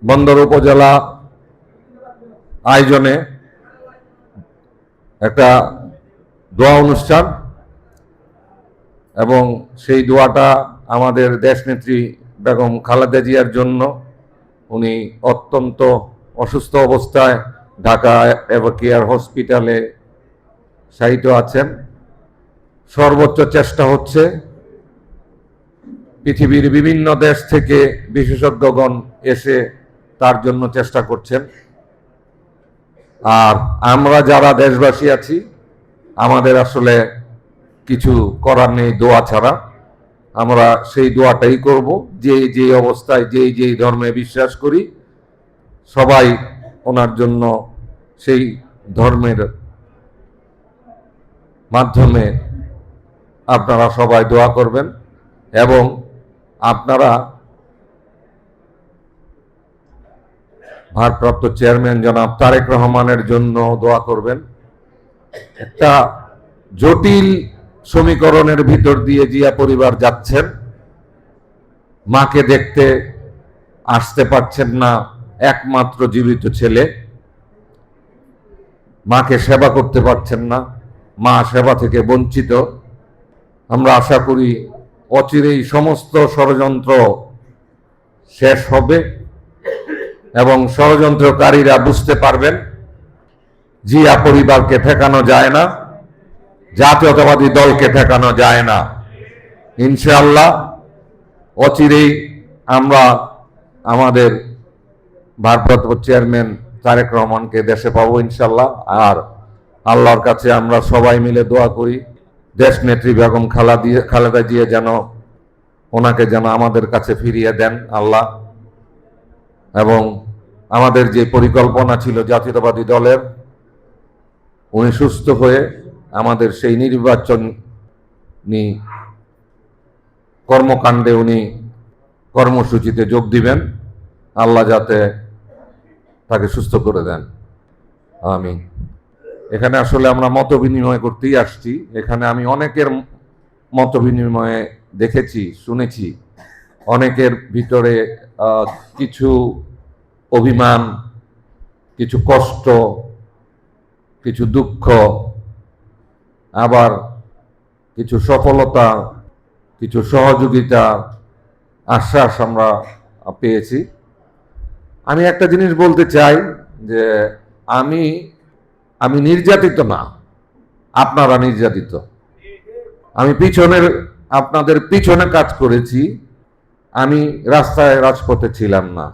বন্দর উপজেলা আয়োজনে একটা দোয়া অনুষ্ঠান, এবং সেই দোয়াটা আমাদের দেশনেত্রী বেগম খালেদা জিয়ার জন্য। উনি অত্যন্ত অসুস্থ অবস্থায় ঢাকা এভারকেয়ার হসপিটালে শায়িত আছেন। সর্বোচ্চ চেষ্টা হচ্ছে, পৃথিবীর বিভিন্ন দেশ থেকে বিশেষজ্ঞগণ এসে তার জন্য চেষ্টা করছেন। আর আমরা যারা দেশবাসী আছি, আমাদের আসলে কিছু করার নেই দোয়া ছাড়া। আমরা সেই দোয়াটাই করব, যে অবস্থায় যেই ধর্মে বিশ্বাস করি, সবাই ওনার জন্য সেই ধর্মের মাধ্যমে আপনারা সবাই দোয়া করবেন, এবং আপনারা ভারপ্রাপ্ত চেয়ারম্যান জনাব তারেক রহমানের জন্য দোয়া করবেন। একটা জটিল সমীকরণের ভিতর দিয়ে জিয়া পরিবার যাচ্ছেন। মাকে দেখতে আসতে পারছেন না একমাত্র জীবিত ছেলে, মাকে সেবা করতে পারছেন না, মা সেবা থেকে বঞ্চিত। আমরা আশা করি অচিরেই সমস্ত ষড়যন্ত্র শেষ হবে এবং ষড়যন্ত্রকারীরা বুঝতে পারবেন জিয়া পরিবারকে ঠেকানো যায় না, জাতীয়তাবাদী দলকে ঠেকানো যায় না। ইনশাআল্লাহ অচিরেই আমরা আমাদের ভারপ্রাপ্ত চেয়ারম্যান তারেক রহমানকে দেশে পাবো ইনশাআল্লাহ। আর আল্লাহর কাছে আমরা সবাই মিলে দোয়া করি, দেশ নেত্রী বেগম খালেদা জিয়া ওনাকে যেন আমাদের কাছে ফিরিয়ে দেন আল্লাহ, এবং আমাদের যে পরিকল্পনা ছিল জাতীয়তাবাদী দলের, উনি সুস্থ হয়ে আমাদের সেই নির্বাচনী কর্মকাণ্ডে উনি কর্মসূচিতে যোগ দিবেন। আল্লাহ যাতে তাকে সুস্থ করে দেন, আমিন। এখানে আসলে আমরা মত বিনিময় করতেই আসছি। এখানে আমি অনেকের মত বিনিময়ে দেখেছি, শুনেছি, অনেকের ভিতরে কিছু অভিমান, কিছু কষ্ট, কিছু দুঃখ, আবার কিছু সফলতা, কিছু সহযোগিতা, আশ্বাস আমরা পেয়েছি। আমি একটা জিনিস বলতে চাই যে আমি নির্যাতিত না, আপনারা নির্যাতিত। আমি আপনাদের পিছনে কাজ করেছি, আমি রাস্তায় রাজপথে ছিলাম না।